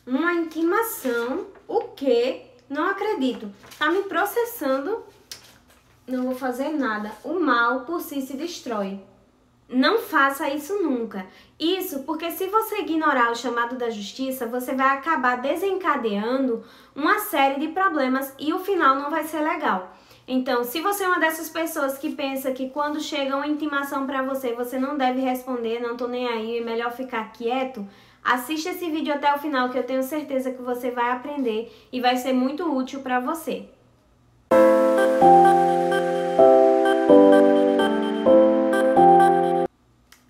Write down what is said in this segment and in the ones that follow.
Uma intimação? O quê? Não acredito. Tá me processando? Não vou fazer nada. O mal por si se destrói. Não faça isso nunca. Isso porque se você ignorar o chamado da justiça, você vai acabar desencadeando uma série de problemas e o final não vai ser legal. Então, se você é uma dessas pessoas que pensa que quando chega uma intimação para você, você não deve responder, não tô nem aí, é melhor ficar quieto, assista esse vídeo até o final que eu tenho certeza que você vai aprender e vai ser muito útil para você.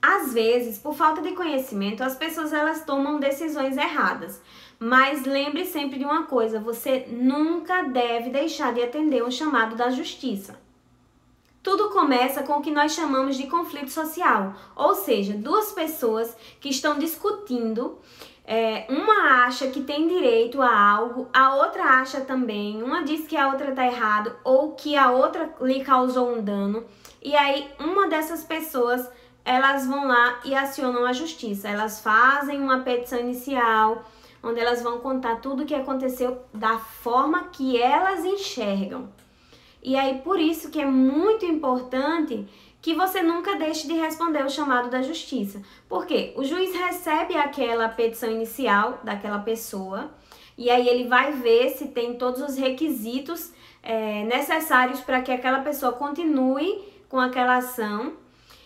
Às vezes, por falta de conhecimento, as pessoas elas tomam decisões erradas. Mas lembre sempre de uma coisa, você nunca deve deixar de atender um chamado da justiça. Tudo começa com o que nós chamamos de conflito social, ou seja, duas pessoas que estão discutindo, uma acha que tem direito a algo, a outra acha também, uma diz que a outra está errado ou que a outra lhe causou um dano, e aí uma dessas pessoas elas vão lá e acionam a justiça, elas fazem uma petição inicial, onde elas vão contar tudo o que aconteceu da forma que elas enxergam. E aí, por isso que é muito importante que você nunca deixe de responder o chamado da justiça. Porque o juiz recebe aquela petição inicial daquela pessoa e aí ele vai ver se tem todos os requisitos necessários para que aquela pessoa continue com aquela ação.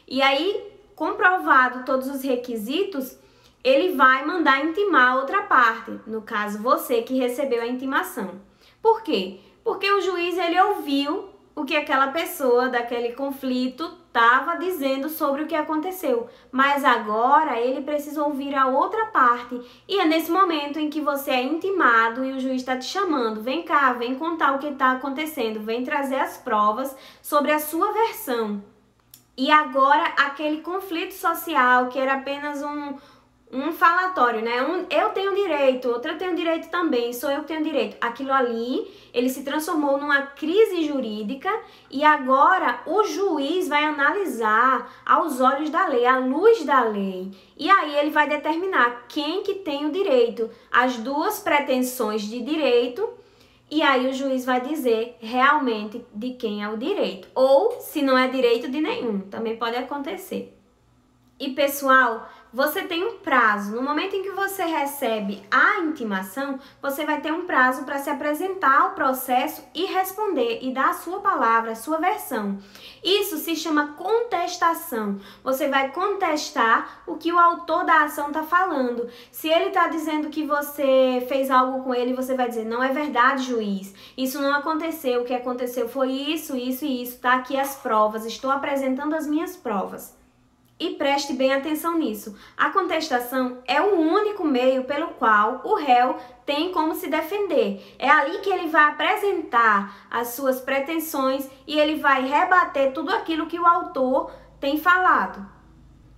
E aí, comprovado todos os requisitos, ele vai mandar intimar outra parte, no caso você que recebeu a intimação. Por quê? Porque o juiz ele ouviu o que aquela pessoa daquele conflito estava dizendo sobre o que aconteceu, mas agora ele precisa ouvir a outra parte e é nesse momento em que você é intimado e o juiz está te chamando, vem cá, vem contar o que está acontecendo, vem trazer as provas sobre a sua versão. E agora aquele conflito social que era apenas um falatório, né? Eu tenho direito, outra tem direito também, sou eu que tenho direito. Aquilo ali, ele se transformou numa crise jurídica e agora o juiz vai analisar aos olhos da lei, à luz da lei. E aí ele vai determinar quem que tem o direito, as duas pretensões de direito, e aí o juiz vai dizer realmente de quem é o direito. Ou, se não é direito de nenhum, também pode acontecer. E pessoal, você tem um prazo. No momento em que você recebe a intimação, você vai ter um prazo para se apresentar ao processo e responder e dar a sua palavra, a sua versão. Isso se chama contestação. Você vai contestar o que o autor da ação está falando. Se ele está dizendo que você fez algo com ele, você vai dizer, não é verdade, juiz. Isso não aconteceu. O que aconteceu foi isso, isso e isso. Tá aqui as provas. Estou apresentando as minhas provas. E preste bem atenção nisso. A contestação é o único meio pelo qual o réu tem como se defender. É ali que ele vai apresentar as suas pretensões e ele vai rebater tudo aquilo que o autor tem falado.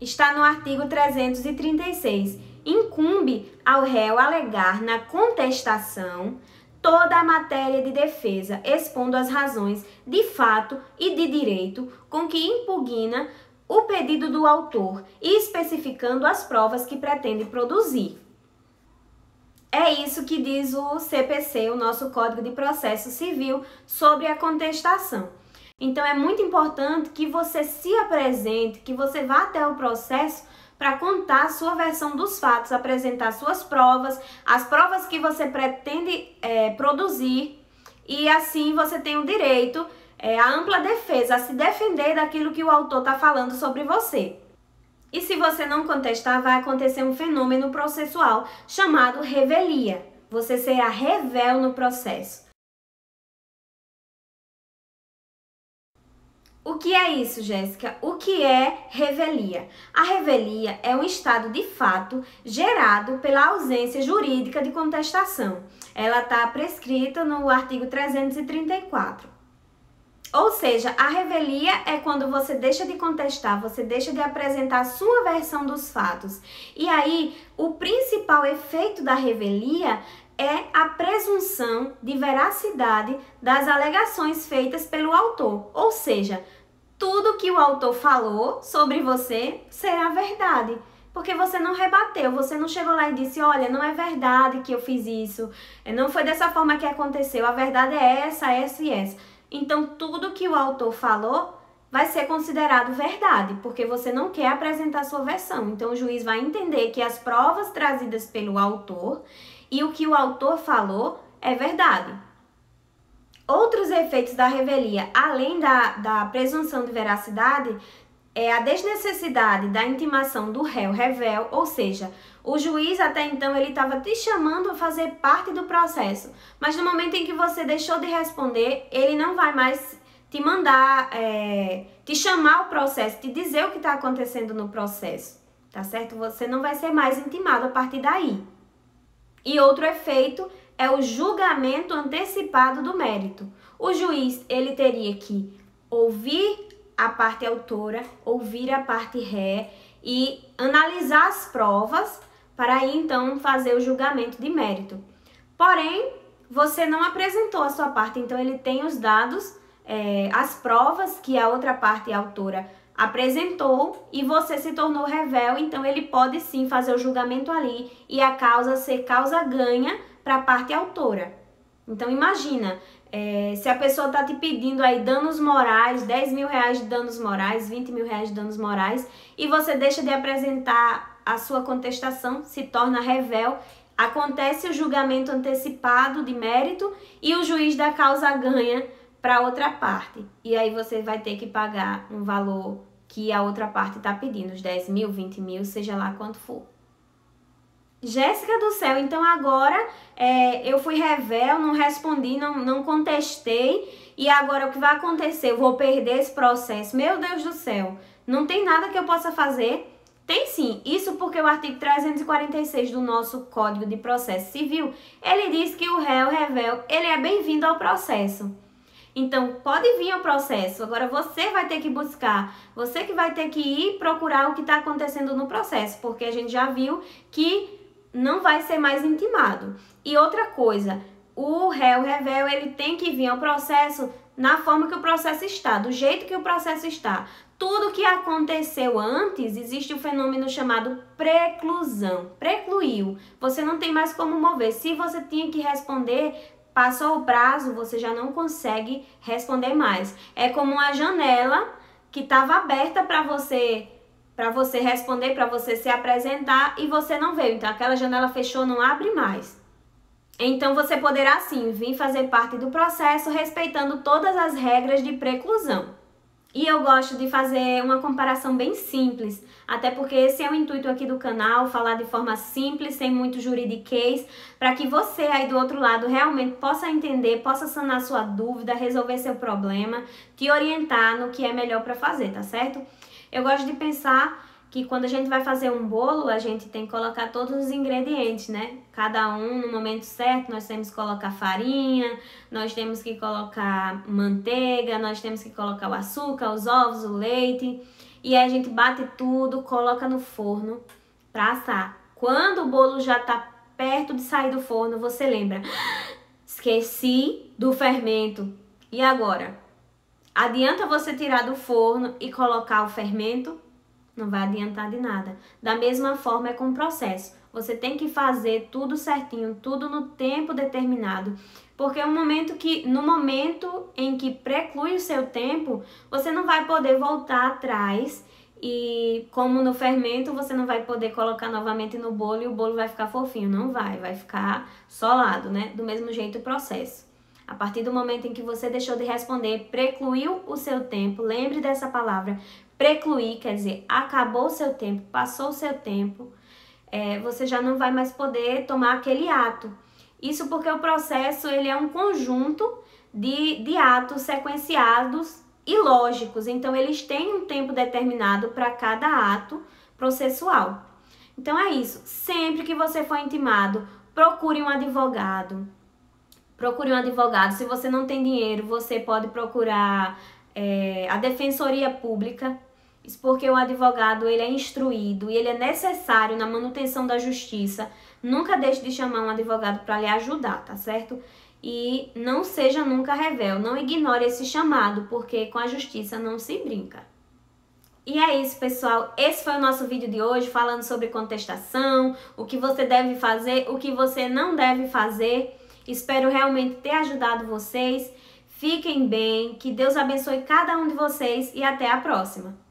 Está no artigo 336. Incumbe ao réu alegar na contestação toda a matéria de defesa, expondo as razões de fato e de direito com que impugna o pedido do autor e especificando as provas que pretende produzir. É isso que diz o CPC, o nosso Código de Processo Civil, sobre a contestação. Então é muito importante que você se apresente, que você vá até o processo para contar a sua versão dos fatos, apresentar suas provas, as provas que você pretende produzir, e assim você tem o direito a ampla defesa, a se defender daquilo que o autor está falando sobre você. E se você não contestar, vai acontecer um fenômeno processual chamado revelia. Você será revel no processo. O que é isso, Jéssica? O que é revelia? A revelia é um estado de fato gerado pela ausência jurídica de contestação. Ela está prescrita no artigo 334. Ou seja, a revelia é quando você deixa de contestar, você deixa de apresentar a sua versão dos fatos. E aí, o principal efeito da revelia é a presunção de veracidade das alegações feitas pelo autor. Ou seja, tudo que o autor falou sobre você será verdade. Porque você não rebateu, você não chegou lá e disse, olha, não é verdade que eu fiz isso, não foi dessa forma que aconteceu, a verdade é essa, essa e essa. Então, tudo que o autor falou vai ser considerado verdade, porque você não quer apresentar sua versão. Então, o juiz vai entender que as provas trazidas pelo autor e o que o autor falou é verdade. Outros efeitos da revelia, além da presunção de veracidade, é a desnecessidade da intimação do réu revel, ou seja, o juiz até então ele estava te chamando a fazer parte do processo, mas no momento em que você deixou de responder, ele não vai mais te mandar, te chamar ao processo, te dizer o que está acontecendo no processo, tá certo? Você não vai ser mais intimado a partir daí. E outro efeito é o julgamento antecipado do mérito. O juiz ele teria que ouvir a parte autora, ouvir a parte ré e analisar as provas para aí então fazer o julgamento de mérito. Porém, você não apresentou a sua parte, então ele tem os dados, as provas que a outra parte autora apresentou e você se tornou revel, então ele pode sim fazer o julgamento ali e a causa ser causa ganha para a parte autora. Então imagina, se a pessoa está te pedindo aí danos morais, 10 mil reais de danos morais, 20 mil reais de danos morais, e você deixa de apresentar a sua contestação, se torna revel, acontece o julgamento antecipado de mérito e o juiz da causa ganha para outra parte. E aí você vai ter que pagar um valor que a outra parte está pedindo, os 10 mil, 20 mil, seja lá quanto for. Jéssica do céu, então agora eu fui revel, não respondi, não contestei e agora o que vai acontecer? Eu vou perder esse processo. Meu Deus do céu, não tem nada que eu possa fazer? Tem sim, isso porque o artigo 346 do nosso Código de Processo Civil, ele diz que o réu revel, ele é bem-vindo ao processo. Então, pode vir ao processo, agora você vai ter que buscar, você que vai ter que ir procurar o que está acontecendo no processo, porque a gente já viu que não vai ser mais intimado. E outra coisa, o réu revel, ele tem que vir ao processo na forma que o processo está, do jeito que o processo está. Tudo que aconteceu antes, existe um fenômeno chamado preclusão. Precluiu. Você não tem mais como mover. Se você tinha que responder, passou o prazo, você já não consegue responder mais. É como uma janela que estava aberta para você responder, para você se apresentar e você não veio. Então, aquela janela fechou, não abre mais. Então, você poderá sim vir fazer parte do processo respeitando todas as regras de preclusão. E eu gosto de fazer uma comparação bem simples, até porque esse é o intuito aqui do canal, falar de forma simples, sem muito juridiquês, para que você aí do outro lado realmente possa entender, possa sanar sua dúvida, resolver seu problema, te orientar no que é melhor para fazer, tá certo? Eu gosto de pensar que quando a gente vai fazer um bolo, a gente tem que colocar todos os ingredientes, né? Cada um no momento certo, nós temos que colocar farinha, nós temos que colocar manteiga, nós temos que colocar o açúcar, os ovos, o leite. E aí a gente bate tudo, coloca no forno para assar. Quando o bolo já tá perto de sair do forno, você lembra, esqueci do fermento. E agora? Adianta você tirar do forno e colocar o fermento? Não vai adiantar de nada. Da mesma forma é com o processo. Você tem que fazer tudo certinho, tudo no tempo determinado. Porque no momento em que preclui o seu tempo, você não vai poder voltar atrás e, como no fermento, você não vai poder colocar novamente no bolo e o bolo vai ficar fofinho. Não vai ficar solado, né? Do mesmo jeito o processo. A partir do momento em que você deixou de responder, precluiu o seu tempo, lembre dessa palavra, precluir, quer dizer, acabou o seu tempo, passou o seu tempo, você já não vai mais poder tomar aquele ato. Isso porque o processo ele é um conjunto de atos sequenciados e lógicos, então eles têm um tempo determinado para cada ato processual. Então é isso, sempre que você for intimado, procure um advogado. Procure um advogado. Se você não tem dinheiro, você pode procurar a Defensoria Pública. Isso porque o advogado ele é instruído e ele é necessário na manutenção da justiça. Nunca deixe de chamar um advogado para lhe ajudar, tá certo? E não seja nunca revel. Não ignore esse chamado, porque com a justiça não se brinca. E é isso, pessoal. Esse foi o nosso vídeo de hoje, falando sobre contestação, o que você deve fazer, o que você não deve fazer. Espero realmente ter ajudado vocês. Fiquem bem, que Deus abençoe cada um de vocês e até a próxima.